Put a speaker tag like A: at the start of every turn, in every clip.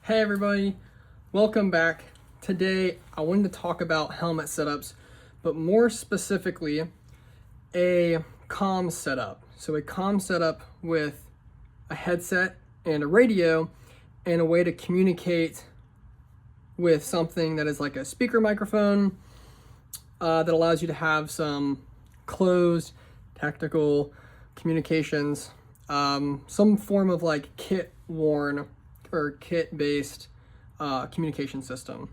A: Hey everybody, welcome back. Today I wanted to talk about helmet setups, but more specifically a comm setup. So a comm setup with a headset and a radio and a way to communicate with something that is like a speaker microphone that allows you to have some closed tactical communications, some form of like kit worn or kit-based communication system.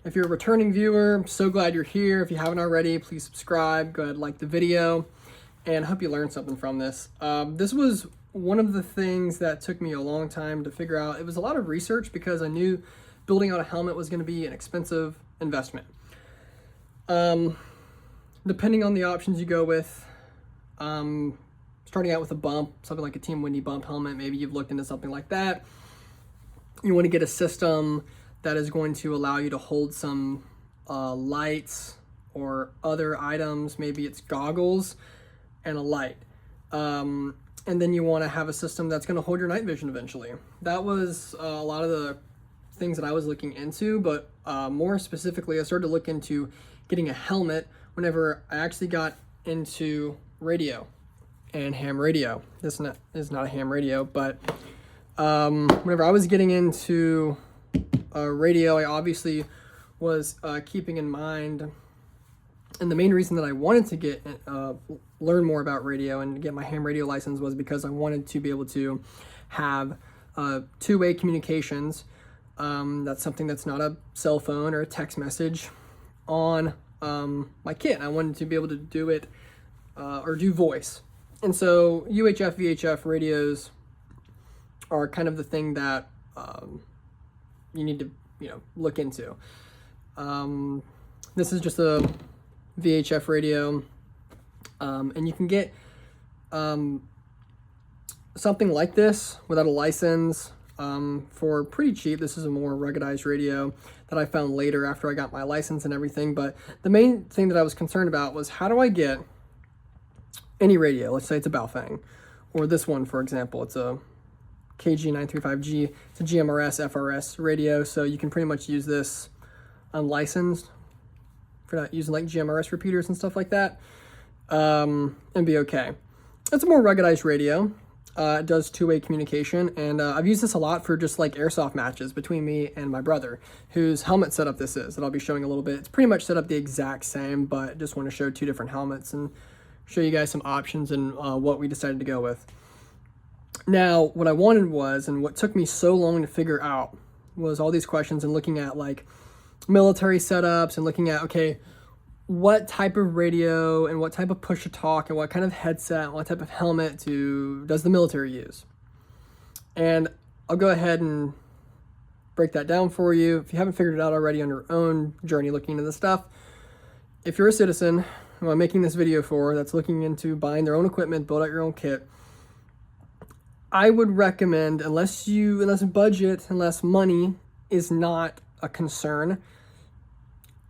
A: If you're a returning viewer, I'm so glad you're here. If you haven't already, please subscribe, go ahead and like the video, and I hope you learned something from this. This was one of the things that took me a long time to figure out. It was a lot of research because I knew building out a helmet was going to be an expensive investment. Depending on the options you go with, starting out with a bump, something like a Team Windy bump helmet, maybe you've looked into something like that. You want to get a system that is going to allow you to hold some lights or other items. Maybe it's goggles and a light. And then you want to have a system that's going to hold your night vision eventually. That was a lot of the things that I was looking into, but more specifically, I started to look into getting a helmet whenever I actually got into radio and ham radio. This is not a ham radio, but whenever I was getting into radio, I obviously was keeping in mind, and the main reason that I wanted to get learn more about radio and get my ham radio license was because I wanted to be able to have two-way communications. That's something that's not a cell phone or a text message on my kit. I wanted to be able to do it or do voice. And so UHF, VHF radios are kind of the thing that you need to look into. This is just a VHF radio, and you can get something like this without a license for pretty cheap. This is a more ruggedized radio that I found later after I got my license and everything. But the main thing that I was concerned about was, how do I get any radio? Let's say it's a Baofeng, or this one, for example, it's a KG935G. It's a GMRS FRS radio, so you can pretty much use this unlicensed if you're not using like GMRS repeaters and stuff like that, and be okay. It's a more ruggedized radio. It does two-way communication, and I've used this a lot for just like airsoft matches between me and my brother, whose helmet setup this is, that I'll be showing a little bit. It's pretty much set up the exact same, but just want to show two different helmets and show you guys some options and what we decided to go with. Now, what I wanted was, and what took me so long to figure out, was all these questions and looking at like military setups and looking at, okay, what type of radio and what type of push-to-talk and what kind of headset and what type of helmet does the military use? And I'll go ahead and break that down for you. If you haven't figured it out already on your own journey looking into this stuff, if you're a citizen who I'm making this video for that's looking into buying their own equipment, build out your own kit, I would recommend, unless budget, unless money is not a concern,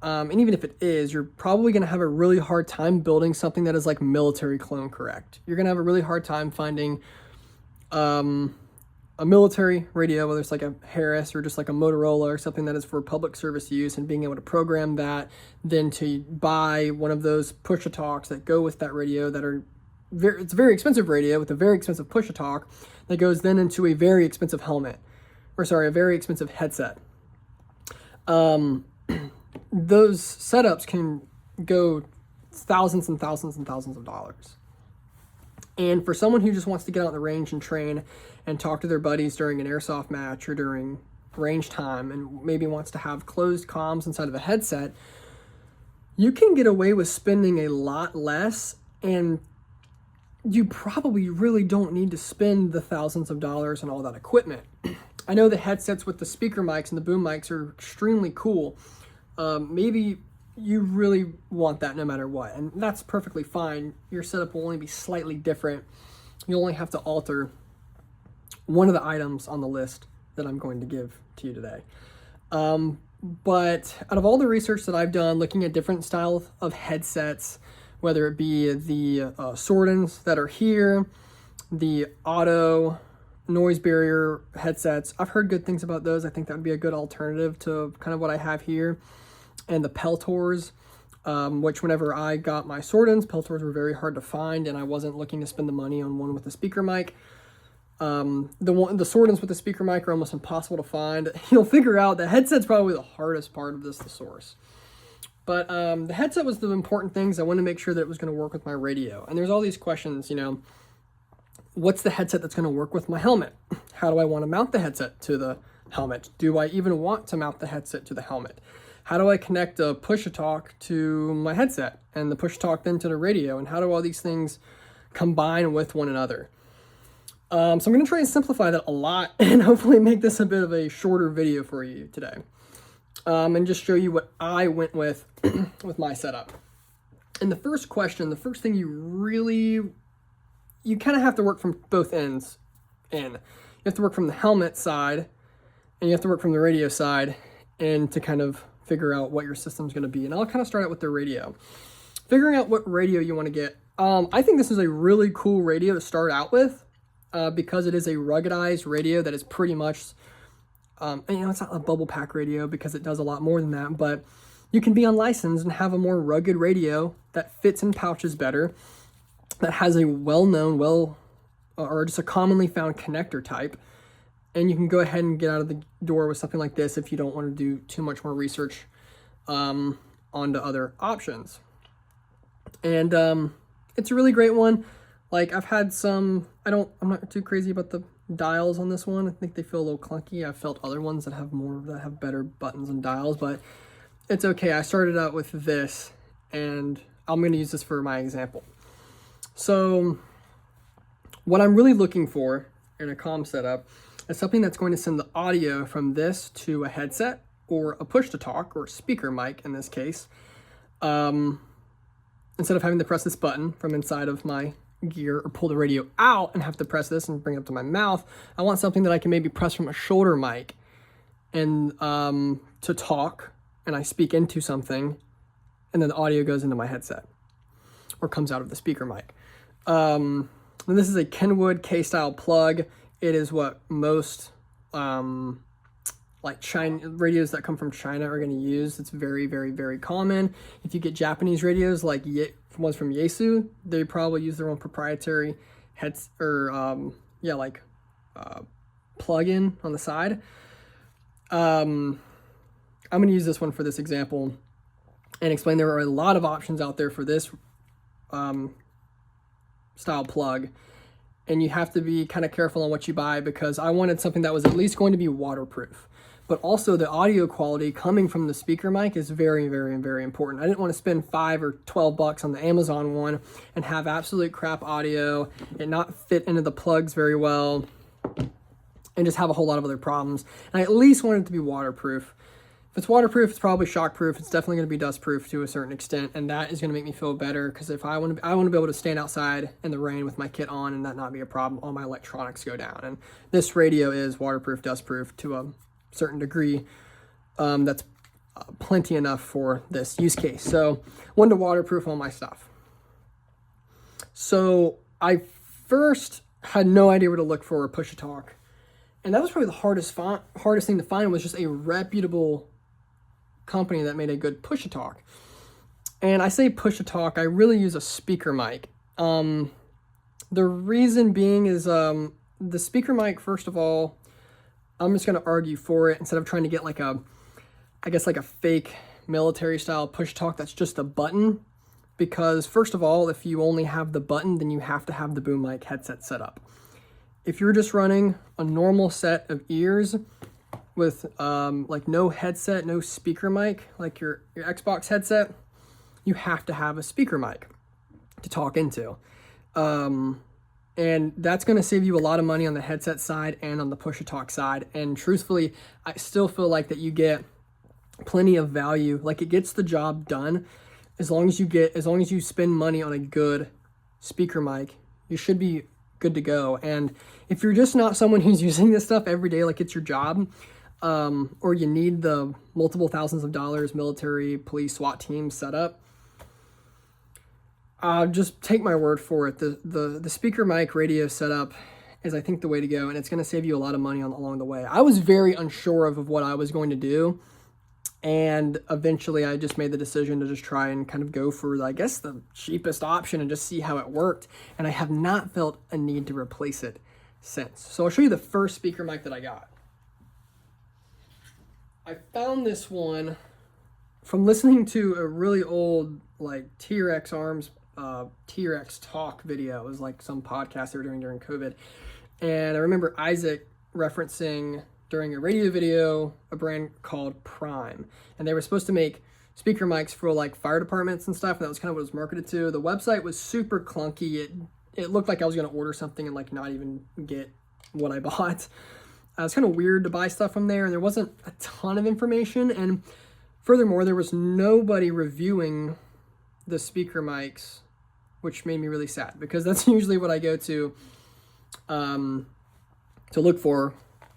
A: and even if it is, you're probably going to have a really hard time building something that is like military clone correct. You're going to have a really hard time finding a military radio, whether it's like a Harris or just like a Motorola or something that is for public service use, and being able to program that, then to buy one of those push-to-talks that go with that radio that are it's a very expensive radio with a very expensive push-to-talk that goes then into a very expensive helmet, or sorry, a very expensive headset. Those setups can go thousands and thousands and thousands of dollars. And for someone who just wants to get out in the range and train and talk to their buddies during an airsoft match or during range time, and maybe wants to have closed comms inside of a headset, you can get away with spending a lot less, and you probably really don't need to spend the thousands of dollars on all that equipment. I know the headsets with the speaker mics and the boom mics are extremely cool. Maybe you really want that no matter what, and that's perfectly fine. Your setup will only be slightly different. You'll only have to alter one of the items on the list that I'm going to give to you today. But out of all the research that I've done looking at different styles of headsets, whether it be the Sordens that are here, the OTTO noise barrier headsets. I've heard good things about those. I think that would be a good alternative to kind of what I have here. And the Peltors, which whenever I got my Sordens, Peltors were very hard to find, and I wasn't looking to spend the money on one with a speaker mic. The Sordens with the speaker mic are almost impossible to find. You'll figure out the headset's probably the hardest part of this to source. But the headset was the important things. I wanted to make sure that it was going to work with my radio. And there's all these questions, what's the headset that's going to work with my helmet? How do I want to mount the headset to the helmet? Do I even want to mount the headset to the helmet? How do I connect a push-to-talk to my headset and the push-to-talk then to the radio? And how do all these things combine with one another? So I'm going to try and simplify that a lot and hopefully make this a bit of a shorter video for you today. And just show you what I went with with my setup. And the first question, the first thing you kind of have to work from both ends in. You have to work from the helmet side and you have to work from the radio side and to kind of figure out what your system's going to be. And I'll kind of start out with the radio. Figuring out what radio you want to get. I think this is a really cool radio to start out with because it is a ruggedized radio that is pretty much, it's not a bubble pack radio because it does a lot more than that, but you can be unlicensed and have a more rugged radio that fits in pouches better, that has a well-known, or just a commonly found connector type. And you can go ahead and get out of the door with something like this if you don't want to do too much more research onto other options. And it's a really great one. Like I've had some, I'm not too crazy about the dials on this one. I think they feel a little clunky. I've felt other ones that have better buttons and dials, but it's okay. I started out with this and I'm going to use this for my example. So what I'm really looking for in a comm setup is something that's going to send the audio from this to a headset or a push-to-talk or speaker mic in this case. Instead of having to press this button from inside of my gear or pull the radio out and have to press this and bring it up to my mouth, I want something that I can maybe press from a shoulder mic and to talk, and I speak into something, and then the audio goes into my headset or comes out of the speaker mic. And this is a Kenwood K-style plug. It is what most like China radios that come from China are going to use. It's very, very, very common. If you get Japanese radios like ones from Yaesu, they probably use their own proprietary heads or plug-in on the side. I'm going to use this one for this example and explain there are a lot of options out there for this style plug. And you have to be kind of careful on what you buy because I wanted something that was at least going to be waterproof. But also the audio quality coming from the speaker mic is very, very, very important. I didn't want to spend $5 or $12 on the Amazon one and have absolute crap audio and not fit into the plugs very well and just have a whole lot of other problems. And I at least wanted it to be waterproof. If it's waterproof, it's probably shockproof. It's definitely going to be dustproof to a certain extent, and that is going to make me feel better because if I want to be able to stand outside in the rain with my kit on and that not be a problem, all my electronics go down. And this radio is waterproof, dustproof to a certain degree. That's plenty enough for this use case. So wanted to waterproof all my stuff. So I first had no idea where to look for a push-to-talk, and that was probably the hardest thing to find was just a reputable company that made a good push-to-talk. And I say push-to-talk, I really use a speaker mic. The reason being is the speaker mic, first of all, I'm just going to argue for it instead of trying to get like a fake military style push-to-talk that's just a button. Because first of all, if you only have the button, then you have to have the boom mic headset set up. If you're just running a normal set of ears with like no headset, no speaker mic, like your Xbox headset, you have to have a speaker mic to talk into. And that's going to save you a lot of money on the headset side and on the push-to-talk side. And truthfully, I still feel like that you get plenty of value. Like it gets the job done. As long as you spend money on a good speaker mic, you should be good to go. And if you're just not someone who's using this stuff every day, like it's your job, or you need the multiple thousands of dollars military, police, SWAT team set up, just take my word for it. The speaker mic radio setup is, I think, the way to go, and it's going to save you a lot of money along the way. I was very unsure of what I was going to do, and eventually I just made the decision to just try and kind of go for, I guess, the cheapest option and just see how it worked, and I have not felt a need to replace it since. So I'll show you the first speaker mic that I got. I found this one from listening to a really old, like, T-Rex Arms, T-Rex Talk video. It was like some podcast they were doing during COVID. And I remember Isaac referencing during a radio video a brand called Prime. And they were supposed to make speaker mics for like fire departments and stuff. And that was kind of what it was marketed to. The website was super clunky. It looked like I was going to order something and like not even get what I bought. It's kind of weird to buy stuff from there, and there wasn't a ton of information, and furthermore, there was nobody reviewing the speaker mics, which made me really sad, because that's usually what I go to look for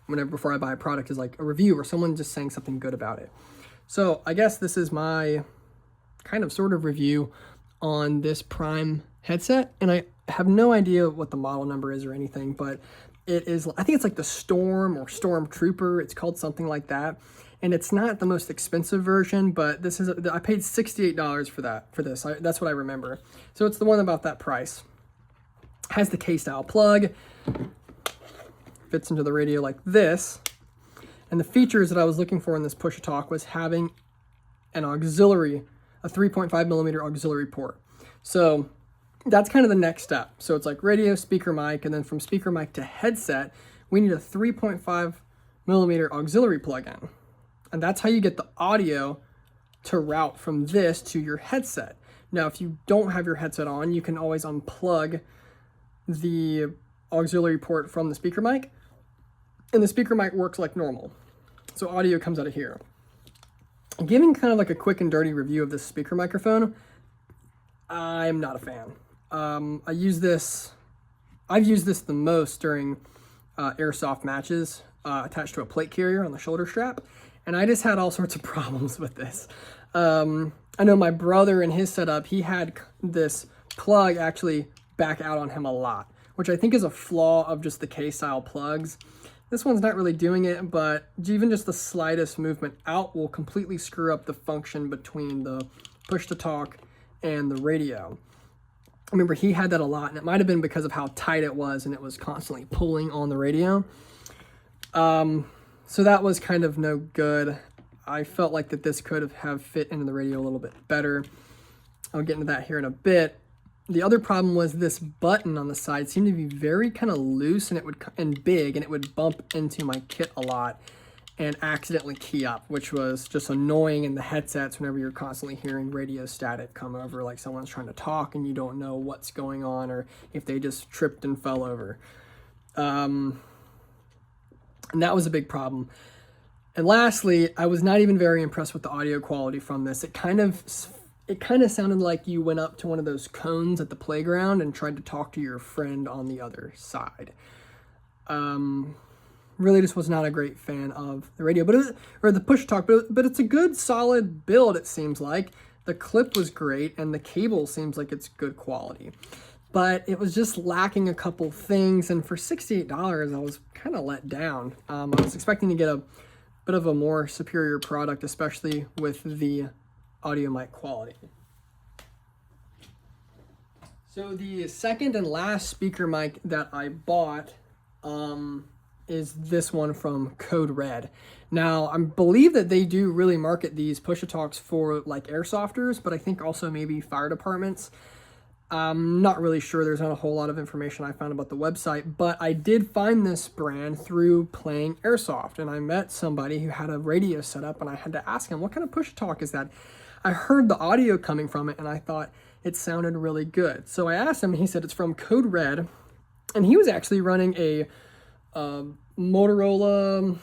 A: before I buy a product, is like a review or someone just saying something good about it. So I guess this is my kind of sort of review on this Prime headset, and I have no idea what the model number is or anything, but it is, I think it's like the Storm or Storm Trooper. It's called something like that. And it's not the most expensive version, but this is, I paid $68 for this. That's what I remember. So it's the one about that price. Has the K-style plug. Fits into the radio like this. And the features that I was looking for in this push-to-talk was having an auxiliary, a 3.5 millimeter auxiliary port. So that's kind of the next step. So it's like radio, speaker mic, and then from speaker mic to headset, we need a 3.5 millimeter auxiliary plug-in. And that's how you get the audio to route from this to your headset. Now, if you don't have your headset on, you can always unplug the auxiliary port from the speaker mic, and the speaker mic works like normal. So audio comes out of here. Giving kind of like a quick and dirty review of this speaker microphone, I'm not a fan. I've used this the most during airsoft matches attached to a plate carrier on the shoulder strap, and I just had all sorts of problems with this. I know my brother in his setup, he had this plug actually back out on him a lot, which I think is a flaw of just the K-style plugs. This one's not really doing it, but even just the slightest movement out will completely screw up the function between the push-to-talk and the radio. I remember he had that a lot, and it might have been because of how tight it was and it was constantly pulling on the radio. So that was kind of no good. I felt like that this could have fit into the radio a little bit better. I'll get into that here in a bit. The other problem was this button on the side seemed to be very kind of loose, and big, and it would bump into my kit a lot and accidentally key up, which was just annoying in the headsets whenever you're constantly hearing radio static come over, like someone's trying to talk and you don't know what's going on, or if they just tripped and fell over. And that was a big problem. And lastly, I was not even very impressed with the audio quality from this. It kind of sounded like you went up to one of those cones at the playground and tried to talk to your friend on the other side. Really just was not a great fan of the radio, or the push-to-talk, but it's a good solid build, it seems like. The clip was great, and the cable seems like it's good quality. But it was just lacking a couple things, and for $68, I was kind of let down. I was expecting to get a bit of a more superior product, especially with the audio mic quality. So the second and last speaker mic that I bought is this one from Code Red. Now, I believe that they do really market these push-to-talks for like airsofters, but I think also maybe fire departments. I'm not really sure. There's not a whole lot of information I found about the website, but I did find this brand through playing airsoft, and I met somebody who had a radio set up, and I had to ask him, what kind of push-to-talk is that? I heard the audio coming from it, and I thought it sounded really good. So I asked him, and he said it's from Code Red, and he was actually running a Motorola,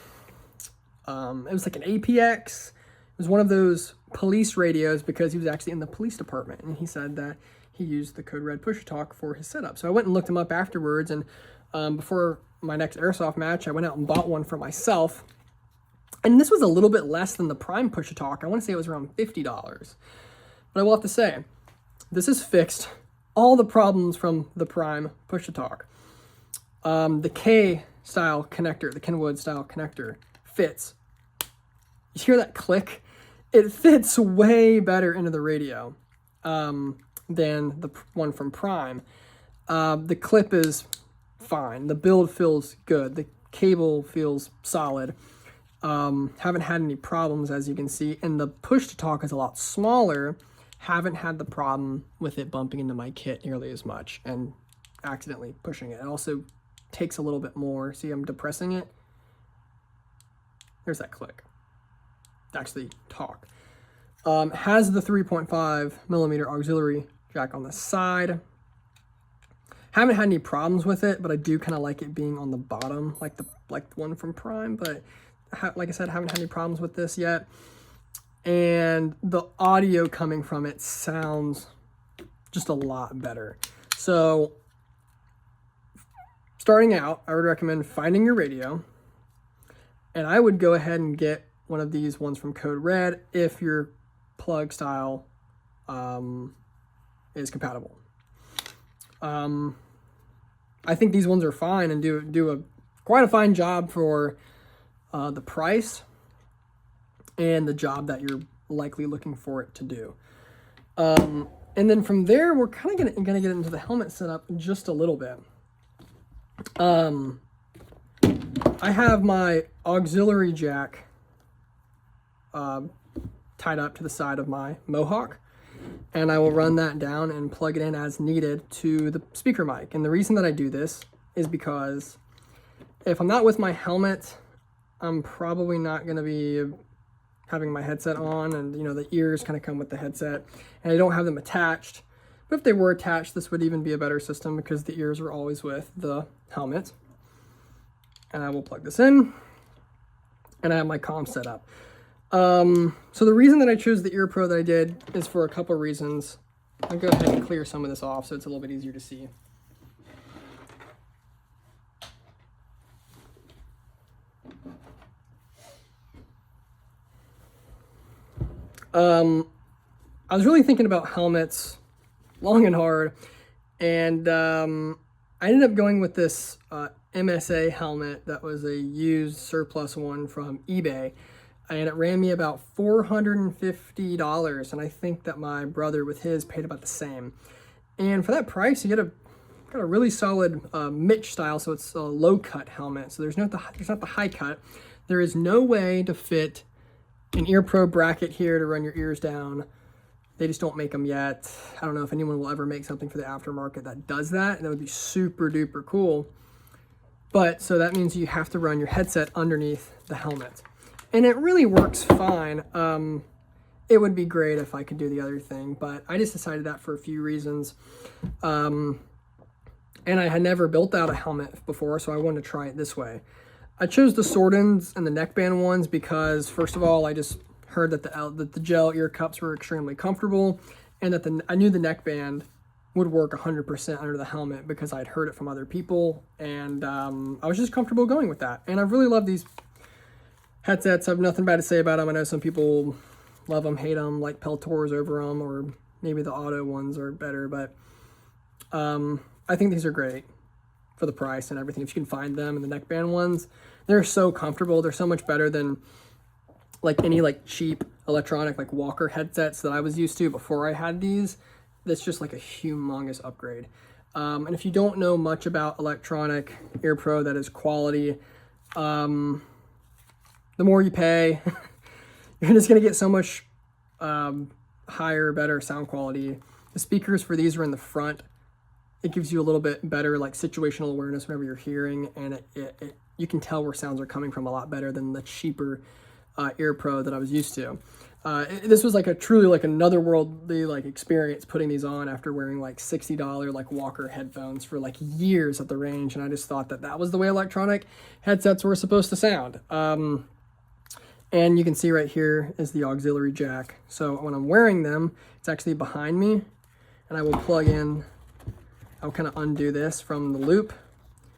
A: it was like an APX. It was one of those police radios, because he was actually in the police department, and he said that he used the Code Red push-to-talk for his setup. So I went and looked him up afterwards, and before my next airsoft match, I went out and bought one for myself. And this was a little bit less than the Prime push-to-talk. I want to say it was around $50. But I will have to say, this has fixed all the problems from the Prime push-to-talk. The K style connector, the Kenwood style connector fits. You hear that click? It fits way better into the radio than the one from Prime. The clip is fine. The build feels good. The cable feels solid. Haven't had any problems, as you can see. And the push to talk is a lot smaller. Haven't had the problem with it bumping into my kit nearly as much and accidentally pushing it. It also takes a little bit more. See, I'm depressing it. There's that click. Actually talk. Has the 3.5 millimeter auxiliary jack on the side. Haven't had any problems with it, but I do kind of like it being on the bottom, like the one from Prime. But like I said, haven't had any problems with this yet. And the audio coming from it sounds just a lot better. So starting out, I would recommend finding your radio, and I would go ahead and get one of these ones from Code Red if your plug style is compatible. I think these ones are fine and do quite a fine job for the price and the job that you're likely looking for it to do. And then from there, we're kind of gonna get into the helmet setup just a little bit. I have my auxiliary jack tied up to the side of my Mohawk, and I will run that down and plug it in as needed to the speaker mic. And the reason that I do this is because if I'm not with my helmet, I'm probably not going to be having my headset on, and the ears kind of come with the headset, and I don't have them attached. But if they were attached, this would even be a better system because the ears are always with the helmet. And I will plug this in, and I have my comm set up. So the reason that I chose the Ear Pro that I did is for a couple reasons. I'll go ahead and clear some of this off so it's a little bit easier to see. I was really thinking about helmets long and hard, and I ended up going with this MSA helmet that was a used surplus one from eBay, and it ran me about $450, and I think that my brother with his paid about the same. And for that price, you got a really solid Mitch style, so it's a low cut helmet. So there's not the high cut. There is no way to fit an Ear Pro bracket here to run your ears down. They just don't make them yet. I don't know if anyone will ever make something for the aftermarket that does that. That would be super duper cool. But so that means you have to run your headset underneath the helmet. And it really works fine. It would be great if I could do the other thing, but I just decided that for a few reasons. And I had never built out a helmet before, so I wanted to try it this way. I chose the sword-ins and the neckband ones because, first of all, I just heard that the gel ear cups were extremely comfortable, and that I knew the neckband would work 100% under the helmet because I'd heard it from other people, and I was just comfortable going with that. And I really love these headsets. I have nothing bad to say about them. I know some people love them, hate them, like Peltors over them, or maybe the OTTO ones are better, but I think these are great for the price and everything. If you can find them, and the neckband ones, they're so comfortable. They're so much better than like any cheap electronic Walker headsets that I was used to before I had these. That's just like a humongous upgrade. And if you don't know much about electronic Ear Pro that is quality, the more you pay, you're just gonna get so much higher, better sound quality. The speakers for these are in the front. It gives you a little bit better situational awareness whenever you're hearing, and you can tell where sounds are coming from a lot better than the cheaper Ear Pro that I was used to. This was a truly another worldly experience putting these on after wearing $60 Walker headphones for years at the range, and I just thought that was the way electronic headsets were supposed to sound. And you can see right here is the auxiliary jack. So when I'm wearing them, it's actually behind me, and I will plug in. I'll kind of undo this from the loop,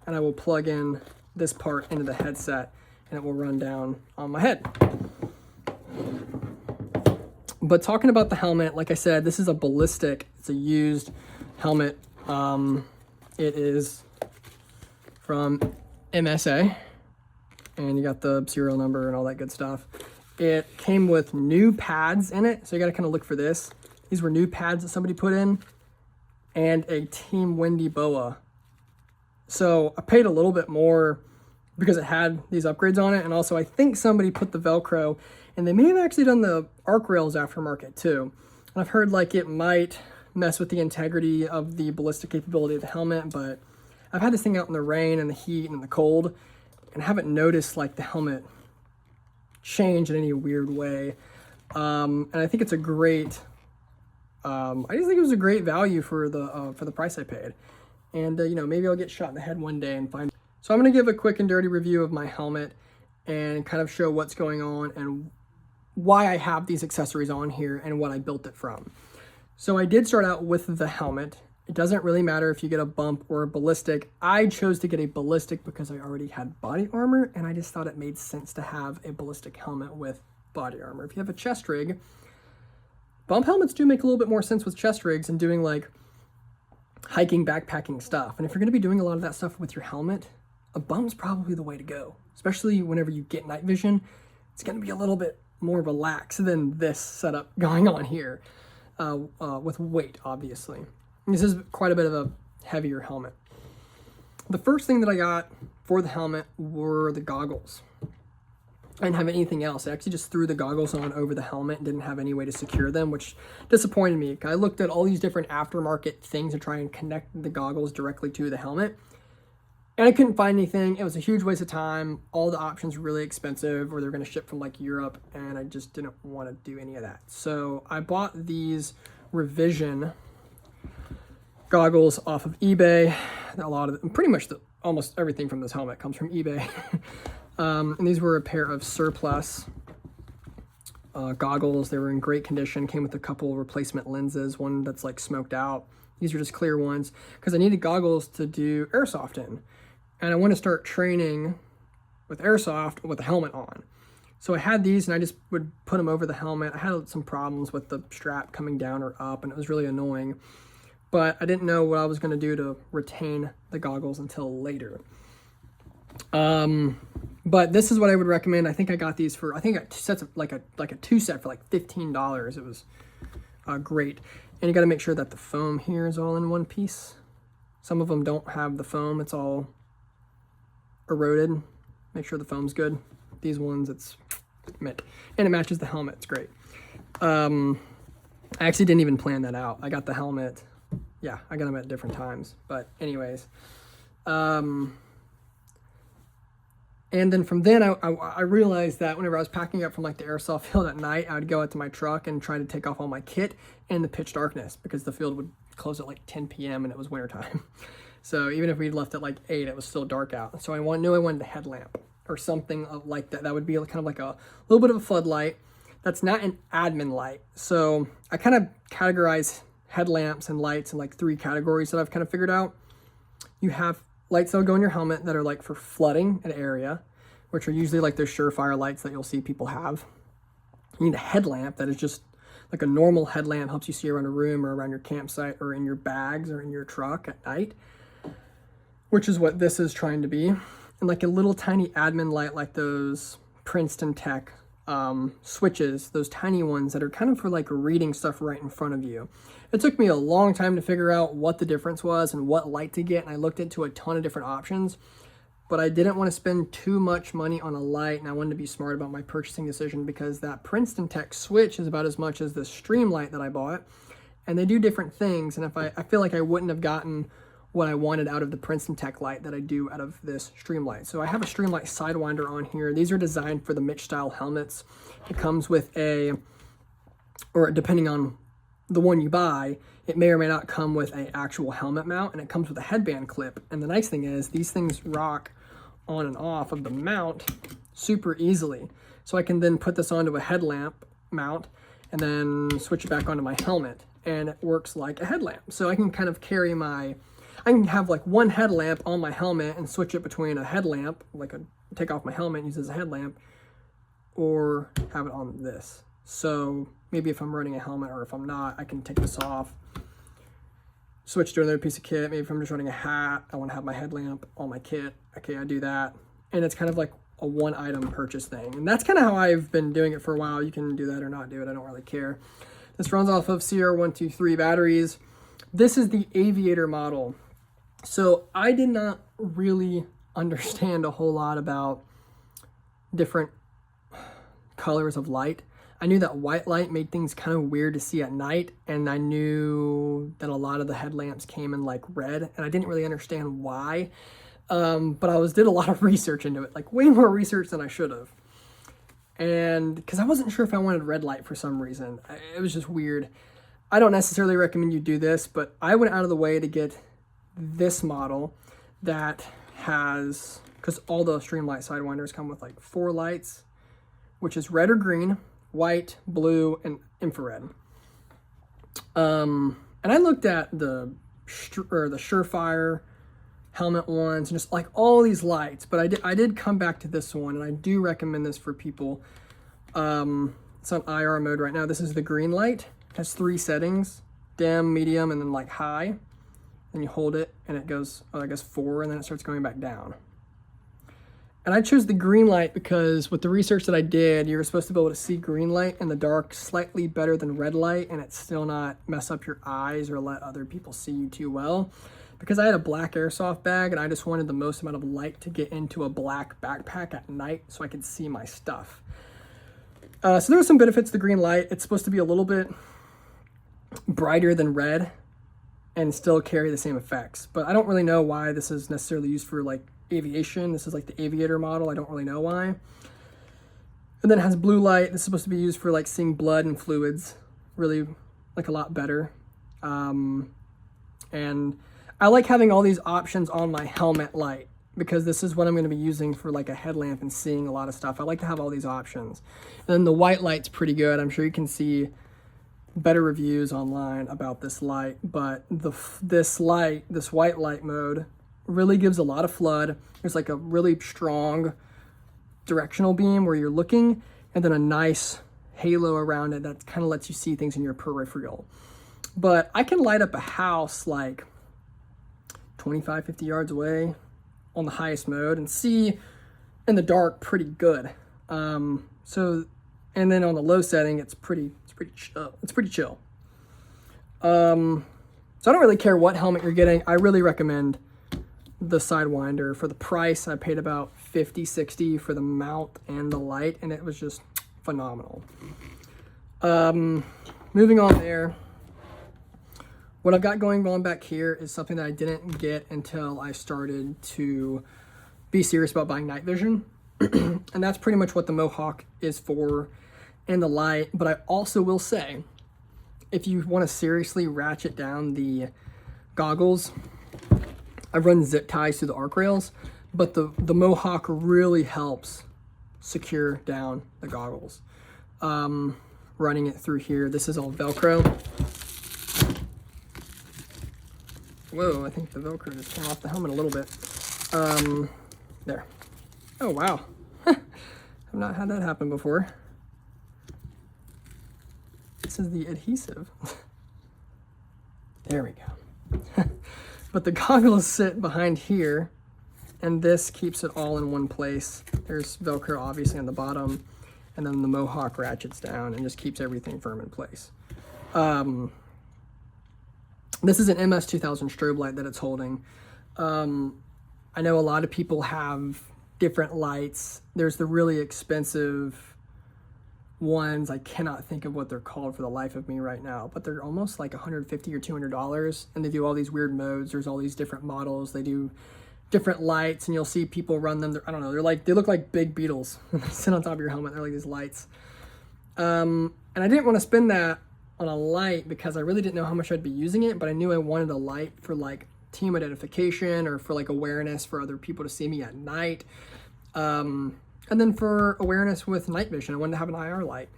A: and I will plug in this part into the headset, and it will run down on my head. But talking about the helmet, like I said, this is a ballistic. It's a used helmet. It is from MSA, and you got the serial number and all that good stuff. It came with new pads in it, so you got to kind of look for this. These were new pads that somebody put in, and a Team Windy boa. So I paid a little bit more because it had these upgrades on it, and also I think somebody put the Velcro, and they may have actually done the arc rails aftermarket too. And I've heard like it might mess with the integrity of the ballistic capability of the helmet, but I've had this thing out in the rain and the heat and the cold, and I haven't noticed like the helmet change in any weird way. And I think it's a great, I just think it was a great value for the price I paid. And you know, maybe I'll get shot in the head one day and find. So I'm going to give a quick and dirty review of my helmet and kind of show what's going on and why I have these accessories on here and what I built it from. So I did start out with the helmet. It doesn't really matter if you get a bump or a ballistic. I chose to get a ballistic because I already had body armor, and I just thought it made sense to have a ballistic helmet with body armor. If you have a chest rig, bump helmets do make a little bit more sense with chest rigs and doing like hiking, backpacking stuff. And if you're going to be doing a lot of that stuff with your helmet, a bump's probably the way to go, especially whenever you get night vision. It's going to be a little bit more relaxed than this setup going on here with weight, obviously. This is quite a bit of a heavier helmet. The first thing that I got for the helmet were the goggles. I didn't have anything else. I actually just threw the goggles on over the helmet and didn't have any way to secure them, which disappointed me. I looked at all these different aftermarket things to try and connect the goggles directly to the helmet, and I couldn't find anything. It was a huge waste of time. All the options were really expensive, or they're going to ship from like Europe, and I just didn't want to do any of that. So I bought these Revision goggles off of eBay. A lot of pretty much almost everything from this helmet comes from eBay. And these were a pair of surplus goggles. They were in great condition, came with a couple replacement lenses, one that's like smoked out. These are just clear ones because I needed goggles to do airsoft in, and I want to start training with airsoft with the helmet on. So I had these, and I just would put them over the helmet. I had some problems with the strap coming down or up, and it was really annoying, but I didn't know what I was going to do to retain the goggles until later. But this is what I would recommend. I think I got these for, I think sets of like a two set for like $15. It was great. And you got to make sure that the foam here is all in one piece. Some of them don't have the foam. It's all eroded. Make sure the foam's good. These ones, it's mint. And it matches the helmet. It's great. I actually didn't even plan that out. I got the helmet. Yeah, I got them at different times. But anyways. And then from then, I realized that whenever I was packing up from like the airsoft field at night, I would go out to my truck and try to take off all my kit in the pitch darkness because the field would close at like 10 p.m. and it was wintertime. So even if we'd left at like 8, it was still dark out. So I knew I wanted a headlamp or something like that. That would be kind of like a little bit of a floodlight. That's not an admin light. So I kind of categorize headlamps and lights in like 3 categories that I've kind of figured out. You have lights that'll go in your helmet that are like for flooding an area, which are usually like those surefire lights that you'll see people have. You need a headlamp that is just like a normal headlamp, helps you see around a room or around your campsite or in your bags or in your truck at night, which is what this is trying to be. And like a little tiny admin light like those Princeton Tech switches, those tiny ones that are kind of for like reading stuff right in front of you. It took me a long time to figure out what the difference was and what light to get, and I looked into a ton of different options, but I didn't want to spend too much money on a light, and I wanted to be smart about my purchasing decision because that Princeton Tech switch is about as much as the Streamlight that I bought, and they do different things, and if I feel like I wouldn't have gotten what I wanted out of the Princeton Tech light that I do out of this Streamlight. So I have a Streamlight sidewinder on here. These are designed for the Mitch style helmets. It comes with or depending on the one you buy, it may or may not come with an actual helmet mount, and it comes with a headband clip. And the nice thing is these things rock on and off of the mount super easily. So I can then put this onto a headlamp mount and then switch it back onto my helmet, and it works like a headlamp. So I can kind of carry I can have like one headlamp on my helmet and switch it between a headlamp, take off my helmet and use it as a headlamp, or have it on this. So maybe if I'm running a helmet or if I'm not, I can take this off, switch to another piece of kit. Maybe if I'm just running a hat, I want to have my headlamp on my kit. Okay, I do that. And it's kind of like a one item purchase thing. And that's kind of how I've been doing it for a while. You can do that or not do it. I don't really care. This runs off of CR123 batteries. This is the Aviator model. So I did not really understand a whole lot about different colors of light. I knew that white light made things kind of weird to see at night, and I knew that a lot of the headlamps came in like red, and I didn't really understand why. But I did a lot of research into it, like way more research than I should have. And because I wasn't sure if I wanted red light for some reason. It was just weird. I don't necessarily recommend you do this, but I went out of the way to get this model that has, because all the Streamlight sidewinders come with like 4 lights, which is red or green, white, blue, and infrared. And I looked at the Surefire helmet ones and just like all these lights, but I did come back to this one, and I do recommend this for people. It's on IR mode right now. This is the green light. It has 3 settings: dim, medium, and then like high. Then you hold it and it goes, I guess 4, and then it starts going back down. And I chose the green light because with the research that I did, you're supposed to be able to see green light in the dark slightly better than red light, and it's still not mess up your eyes or let other people see you too well. Because I had a black airsoft bag and I just wanted the most amount of light to get into a black backpack at night so I could see my stuff. So there were some benefits to the green light. It's supposed to be a little bit brighter than red and still carry the same effects. But I don't really know why this is necessarily used for like aviation. This is like the Aviator model. I don't really know why. And then it has blue light. This is supposed to be used for like seeing blood and fluids really like a lot better. And I like having all these options on my helmet light because this is what I'm going to be using for like a headlamp and seeing a lot of stuff. I like to have all these options. And then the white light's pretty good. I'm sure you can see better reviews online about this light, but this white light mode really gives a lot of flood. There's like a really strong directional beam where you're looking, and then a nice halo around it that kind of lets you see things in your peripheral. But I can light up a house like 25, 50 yards away on the highest mode and see in the dark pretty good. And then on the low setting, it's pretty chill. So I don't really care what helmet you're getting. I really recommend the Sidewinder. For the price, I paid about $50, $60 for the mount and the light, and it was just phenomenal. Moving on there. What I've got going on back here is something that I didn't get until I started to be serious about buying night vision. And that's pretty much what the Mohawk is for and the light. But I also will say, if you want to seriously ratchet down the goggles, I run zip ties through the arc rails, but the Mohawk really helps secure down the goggles. Running it through here, this is all Velcro. Whoa, I think the Velcro just came off the helmet a little bit. There. Oh, wow. I've not had that happen before. This is the adhesive. There we go. But the goggles sit behind here, and this keeps it all in one place. There's Velcro obviously on the bottom, and then the Mohawk ratchets down and just keeps everything firm in place. This is an MS2000 strobe light that it's holding. I know a lot of people have different lights. There's the really expensive ones. I cannot think of what they're called for the life of me right now, but they're almost like $150 or $200, and they do all these weird modes. There's all these different models. They do different lights, and you'll see people run them. I don't know. They look like big beetles. They sit on top of your helmet. They're like these lights. And I didn't want to spend that on a light because I really didn't know how much I'd be using it, but I knew I wanted a light for like team identification or for like awareness for other people to see me at night. And then for awareness with night vision, I wanted to have an IR light.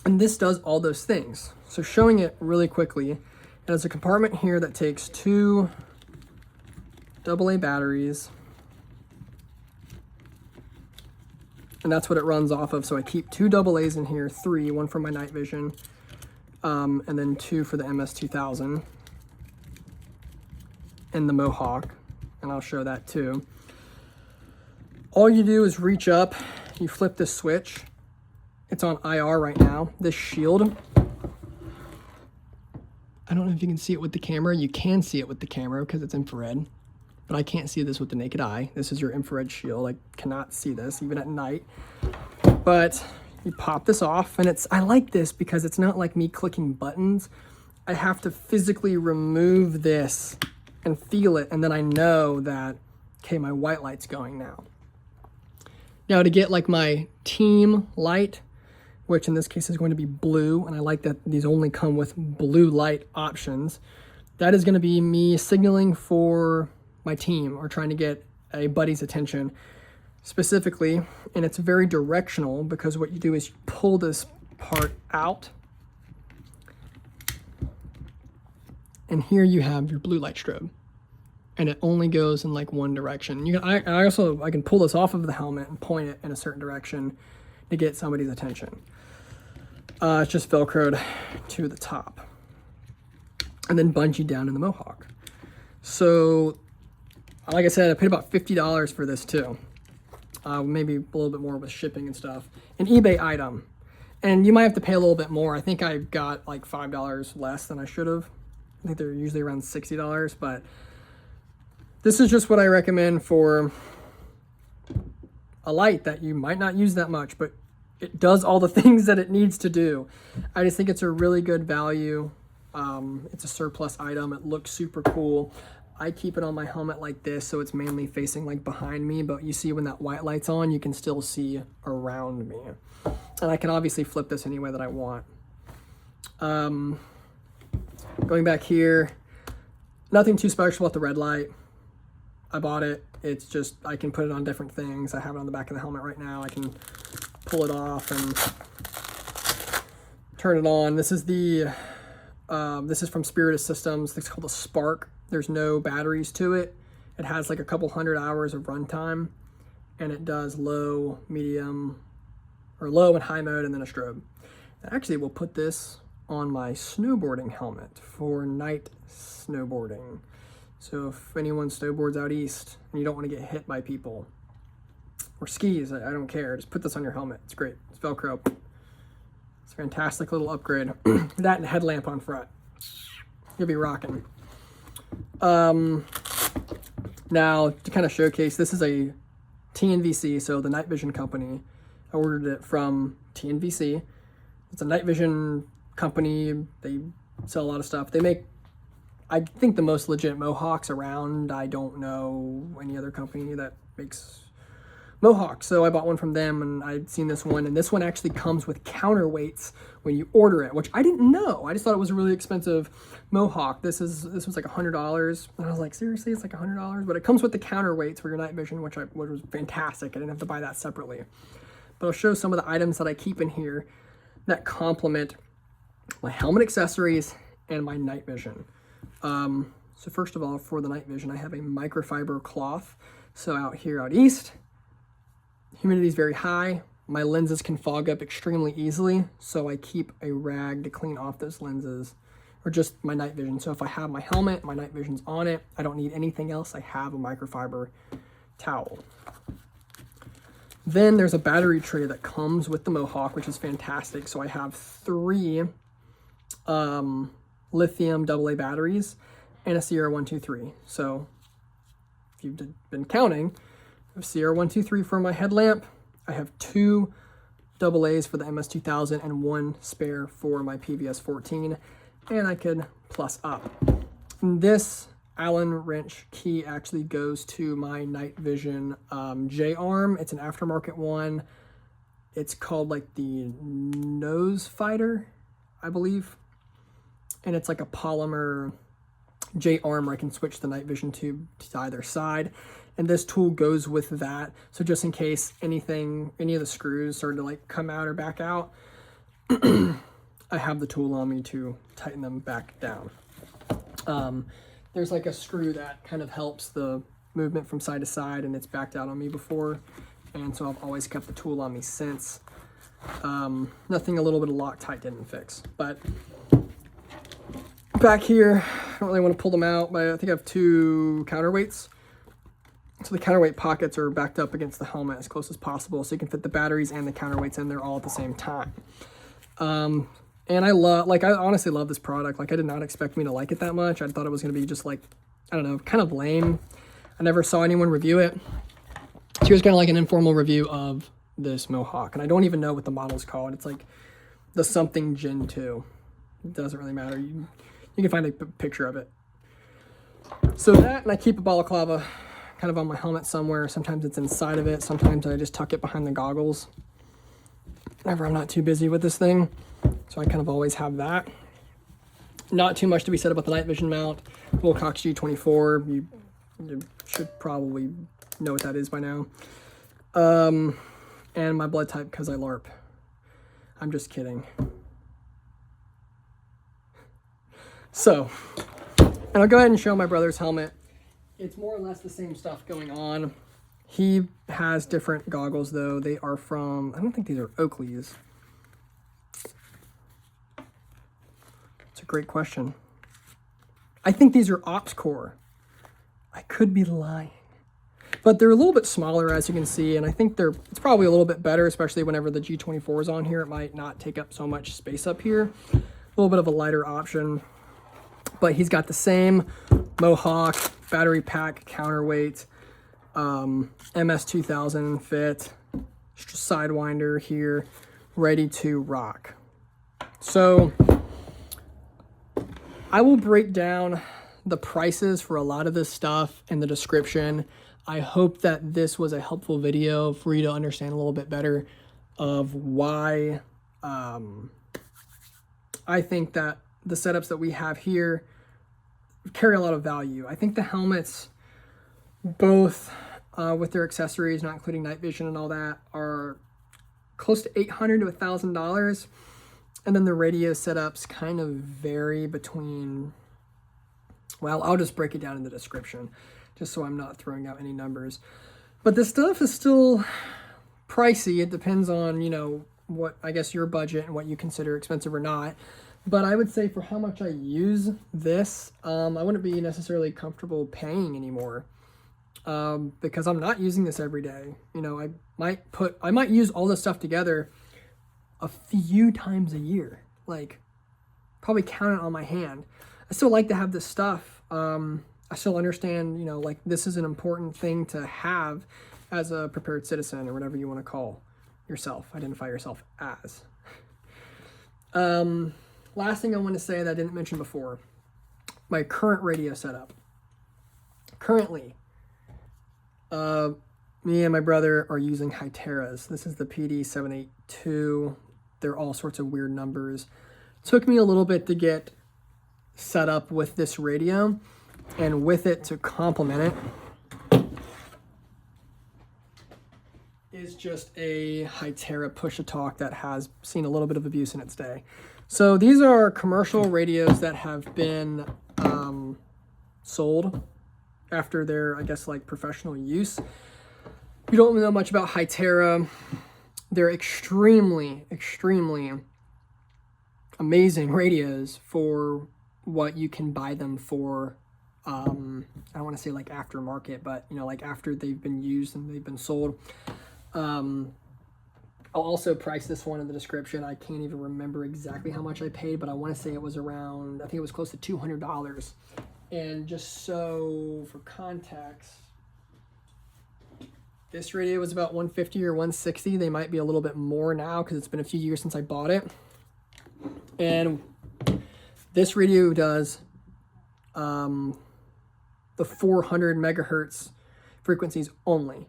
A: And this does all those things. So showing it really quickly, it has a compartment here that takes 2 AA batteries. And that's what it runs off of. So I keep 2 AA's in here, 3, one for my night vision, and then 2 for the MS2000. and the Mohawk, and I'll show that too. All you do is reach up, you flip this switch. It's on IR right now. This shield, I don't know if you can see it with the camera. You can see it with the camera because it's infrared, but I can't see this with the naked eye. This is your infrared shield. I cannot see this even at night. But you pop this off, and I like this because it's not like me clicking buttons. I have to physically remove this and feel it, and then I know that, okay, my white light's going now. Now to get like my team light, which in this case is going to be blue, and I like that these only come with blue light options. That is going to be me signaling for my team or trying to get a buddy's attention specifically, and it's very directional because what you do is you pull this part out, and here you have your blue light strobe, and it only goes in like one direction. I can pull this off of the helmet and point it in a certain direction to get somebody's attention. It's just Velcroed to the top and then bungee down in the Mohawk. So like I said, I paid about $50 for this too. Maybe a little bit more with shipping and stuff. An eBay item. And you might have to pay a little bit more. I think I got like $5 less than I should have. I think they're usually around $60, but this is just what I recommend for a light that you might not use that much, but it does all the things that it needs to do. I just think it's a really good value. It's a surplus item. It looks super cool. I keep it on my helmet like this, so it's mainly facing like behind me, but you see when that white light's on, you can still see around me. And I can obviously flip this any way that I want. Going back here, nothing too special about the red light. I bought it. It's just, I can put it on different things. I have it on the back of the helmet right now. I can pull it off and turn it on. This is from Spiritus Systems. It's called a Spark. There's no batteries to it. It has like a couple hundred hours of runtime, and it does low, medium, or low and high mode, and then a strobe. Actually, we'll put this on my snowboarding helmet for night snowboarding. So if anyone snowboards out east and you don't want to get hit by people, or skis, I don't care. Just put this on your helmet. It's great. It's Velcro. It's a fantastic little upgrade. That and a headlamp on front. You'll be rocking. Now, to kind of showcase, this is a TNVC, so the night vision company. I ordered it from TNVC. It's a night vision company. They sell a lot of stuff. They make, I think, the most legit Mohawks around. I don't know any other company that makes Mohawk, so I bought one from them, and I'd seen this one, and this one actually comes with counterweights when you order it, which I didn't know. I just thought it was a really expensive Mohawk. This was like $100, and I was like, seriously, it's like $100? But it comes with the counterweights for your night vision, which was fantastic. I didn't have to buy that separately. But I'll show some of the items that I keep in here that complement my helmet accessories and my night vision. So first of all, for the night vision, I have a microfiber cloth. So out east, humidity is very high. My lenses can fog up extremely easily, so I keep a rag to clean off those lenses, or just my night vision. So if I have my helmet, my night vision's on it, I don't need anything else, I have a microfiber towel. Then there's a battery tray that comes with the Mohawk, which is fantastic. So I have 3 lithium AA batteries and a CR123. So if you've been counting, I have CR123 for my headlamp. I have 2 AA's for the MS2000 and 1 spare for my PVS14, and I could plus up. And this Allen wrench key actually goes to my night vision J-arm. It's an aftermarket one. It's called like the Nose Fighter, I believe. And it's like a polymer J-arm where I can switch the night vision tube to either side. And this tool goes with that. So just in case any of the screws started to like come out or back out, I have the tool on me to tighten them back down. There's like a screw that kind of helps the movement from side to side, and it's backed out on me before. And so I've always kept the tool on me since. Nothing a little bit of Loctite didn't fix. But Back here, I don't really want to pull them out, but I think I have 2 counterweights. So the counterweight pockets are backed up against the helmet as close as possible, so you can fit the batteries and the counterweights in there all at the same time. And I honestly love this product. Like, I did not expect me to like it that much. I thought it was going to be just like, I don't know, kind of lame. I never saw anyone review it. So here's kind of like an informal review of this Mohawk. And I don't even know what the model's called. It's like the something Gen 2. It doesn't really matter. You can find a picture of it. So that, and I keep a balaclava kind of on my helmet somewhere. Sometimes it's inside of it. Sometimes I just tuck it behind the goggles whenever I'm not too busy with this thing. So I kind of always have that. Not too much to be said about the night vision mount. Locust G24. You should probably know what that is by now. And my blood type, because I LARP. I'm just kidding. So, and I'll go ahead and show my brother's helmet. It's more or less the same stuff going on. He has different goggles though. They are from, I don't think these are Oakley's. It's a great question. I think these are OpsCore. I could be lying. But they're a little bit smaller, as you can see, and I think it's probably a little bit better, especially whenever the G24 is on here. It might not take up so much space up here. A little bit of a lighter option. But he's got the same Mohawk battery pack counterweight, MS2000 fit, sidewinder here, ready to rock. So I will break down the prices for a lot of this stuff in the description. I hope that this was a helpful video for you to understand a little bit better of why I think that the setups that we have here carry a lot of value. I think the helmets, both with their accessories, not including night vision and all that, are close to $800 to $1,000. And then the radio setups kind of vary between, well, I'll just break it down in the description, just so I'm not throwing out any numbers. But this stuff is still pricey. It depends on, you know, what, I guess, your budget and what you consider expensive or not. But I would say for how much I use this, I wouldn't be necessarily comfortable paying anymore, because I'm not using this every day. You know, I might use all this stuff together a few times a year, like probably count it on my hand. I still like to have this stuff. I still understand, you know, like this is an important thing to have as a prepared citizen, or whatever you want to call yourself, identify yourself as. Last thing I want to say that I didn't mention before, my current radio setup. Currently, me and my brother are using Hyteras. This is the PD782. They're all sorts of weird numbers. Took me a little bit to get set up with this radio, and with it to complement it is just a Hytera push-to-talk that has seen a little bit of abuse in its day. So these are commercial radios that have been sold after their, I guess, like professional use. If you don't know much about Hytera, they're extremely, extremely amazing radios for what you can buy them for. I don't want to say like aftermarket, but you know, like after they've been used and they've been sold. I'll also price this one in the description. I can't even remember exactly how much I paid, but I want to say it was around, I think it was close to $200. And just so for context, this radio was about $150 or $160. They might be a little bit more now because it's been a few years since I bought it. And this radio does the 400 megahertz frequencies only.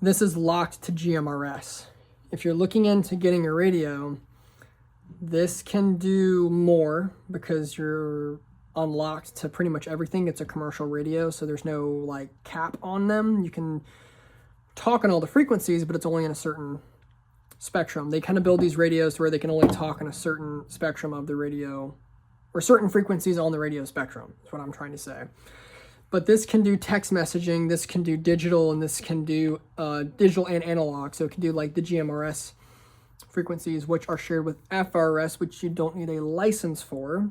A: This is locked to GMRS. If you're looking into getting a radio, this can do more because you're unlocked to pretty much everything. It's a commercial radio, so there's no like cap on them. You can talk on all the frequencies, but it's only in a certain spectrum. They kind of build these radios where they can only talk on a certain spectrum of the radio, or certain frequencies on the radio spectrum, is what I'm trying to say. But this can do text messaging, this can do digital, and this can do digital and analog. So it can do like the GMRS frequencies, which are shared with FRS, which you don't need a license for.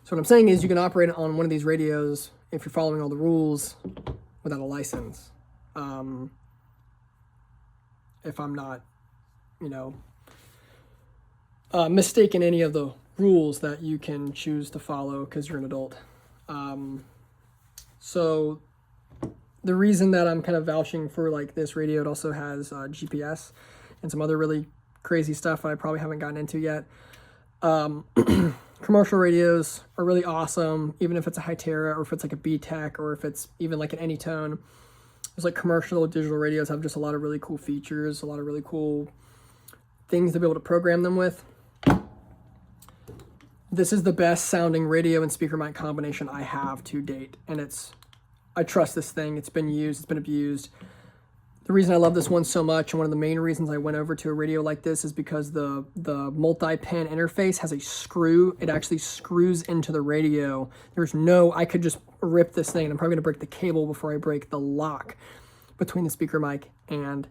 A: So what I'm saying is you can operate on one of these radios if you're following all the rules without a license. If I'm not, you know, mistaken any of the rules that you can choose to follow because you're an adult. So the reason that I'm kind of vouching for like this radio, it also has GPS and some other really crazy stuff that I probably haven't gotten into yet. Commercial radios are really awesome, even if it's a Hytera or if it's like a B-Tech or if it's even like an Anytone. There's like commercial digital radios have just a lot of really cool features, a lot of really cool things to be able to program them with. This is the best sounding radio and speaker mic combination I have to date, and I trust this thing. It's been used, it's been abused. The reason I love this one so much, and one of the main reasons I went over to a radio like this, is because the multi-pin interface has a screw. It actually screws into the radio. I could just rip this thing, and I'm probably gonna break the cable before I break the lock between the speaker mic and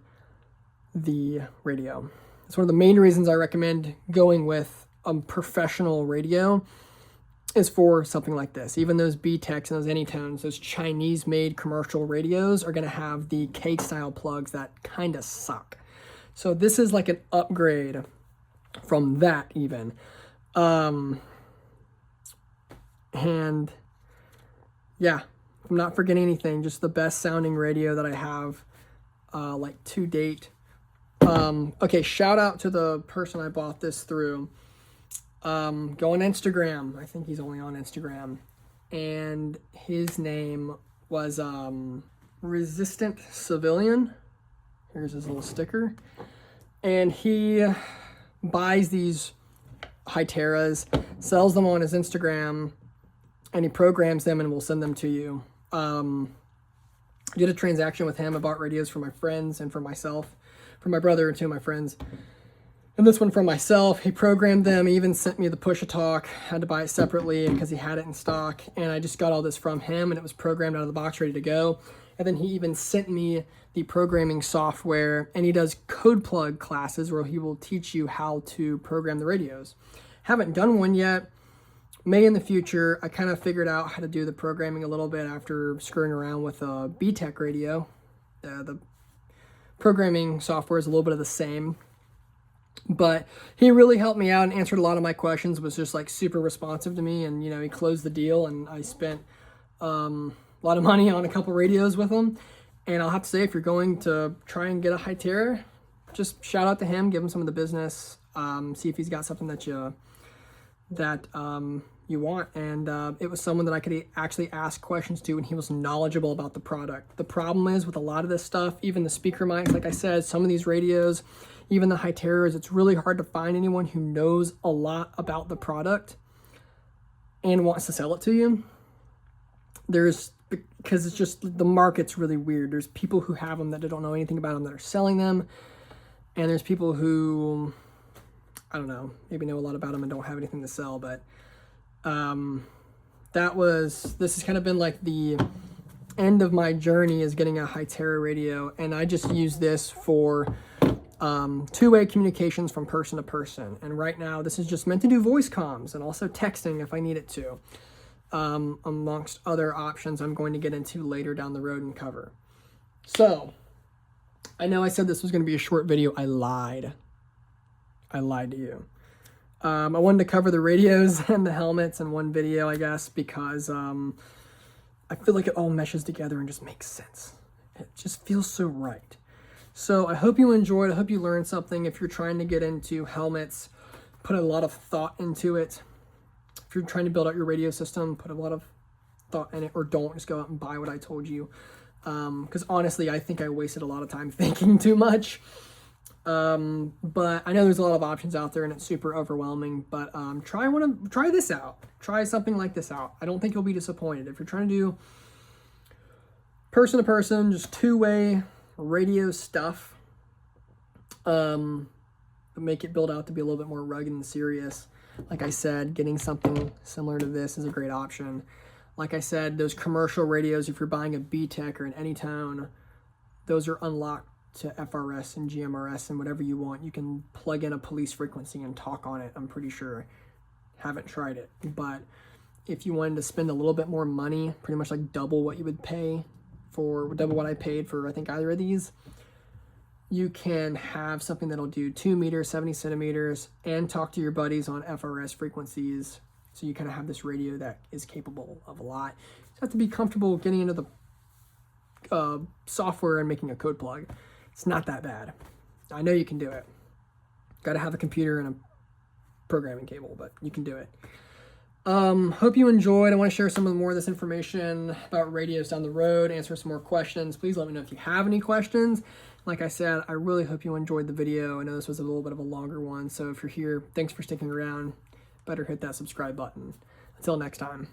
A: the radio. It's one of the main reasons I recommend going with a professional radio is for something like this. Even those B-Techs and those Anytones, those Chinese-made commercial radios are going to have the K-style plugs that kind of suck. So this is like an upgrade from that even. And yeah, I'm not forgetting anything. Just the best sounding radio that I have like to date. Okay, shout out to the person I bought this through. Go on Instagram. I think he's only on Instagram. And his name was Resistant Civilian. Here's his little sticker. And he buys these Hyteras, sells them on his Instagram, and he programs them and will send them to you. I did a transaction with him. I bought radios for my friends and for myself, for my brother and two of my friends. And this one for myself, he programmed them. He even sent me the push-a-talk. I had to buy it separately because he had it in stock. And I just got all this from him, and it was programmed out of the box, ready to go. And then he even sent me the programming software, and he does code plug classes where he will teach you how to program the radios. Haven't done one yet. May in the future. I kind of figured out how to do the programming a little bit after screwing around with a B-Tech radio. The programming software is a little bit of the same. But he really helped me out and answered a lot of my questions, was just like super responsive to me. And, you know, he closed the deal, and I spent a lot of money on a couple radios with him. And I'll have to say, if you're going to try and get a Hytera, just shout out to him, give him some of the business, see if he's got something that you want. And it was someone that I could actually ask questions to, and he was knowledgeable about the product. The problem is with a lot of this stuff, even the speaker mics, like I said, some of these radios, even the Hyteras, it's really hard to find anyone who knows a lot about the product and wants to sell it to you. Because it's just, the market's really weird. There's people who have them that don't know anything about them that are selling them. And there's people who, I don't know, maybe know a lot about them and don't have anything to sell. But this has kind of been like the end of my journey, is getting a Hytera radio. And I just use this for two-way communications from person to person. And right now, this is just meant to do voice comms and also texting if I need it to. Amongst other options I'm going to get into later down the road and cover. So, I know I said this was going to be a short video. I lied to you. I wanted to cover the radios and the helmets in one video, I guess, because I feel like it all meshes together and just makes sense. It just feels so right. So I hope you enjoyed. I hope you learned something. If you're trying to get into helmets, put a lot of thought into it. If you're trying to build out your radio system, put a lot of thought in it, or don't just go out and buy what I told you. Because honestly, I think I wasted a lot of time thinking too much. But I know there's a lot of options out there and it's super overwhelming, but try this out. Try something like this out. I don't think you'll be disappointed. If you're trying to do person to person, just two-way radio stuff, make it build out to be a little bit more rugged and serious. Like I said, getting something similar to this is a great option. Like I said, those commercial radios, if you're buying a B-Tech or an Anytone, those are unlocked to FRS and GMRS and whatever you want. You can plug in a police frequency and talk on it, I'm pretty sure. Haven't tried it, but if you wanted to spend a little bit more money, pretty much like double what you would pay for, double what I paid for, I think, either of these, you can have something that'll do 2 meters, 70 centimeters, and talk to your buddies on FRS frequencies. So you kind of have this radio that is capable of a lot. You have to be comfortable getting into the software and making a code plug. It's not that bad. I know you can do it. Got to have a computer and a programming cable, but you can do it. Hope you enjoyed. I want to share some more of this information about radios down the road, answer some more questions. Please let me know if you have any questions. Like I said, I really hope you enjoyed the video. I know this was a little bit of a longer one, so if you're here, thanks for sticking around. Better hit that subscribe button. Until next time.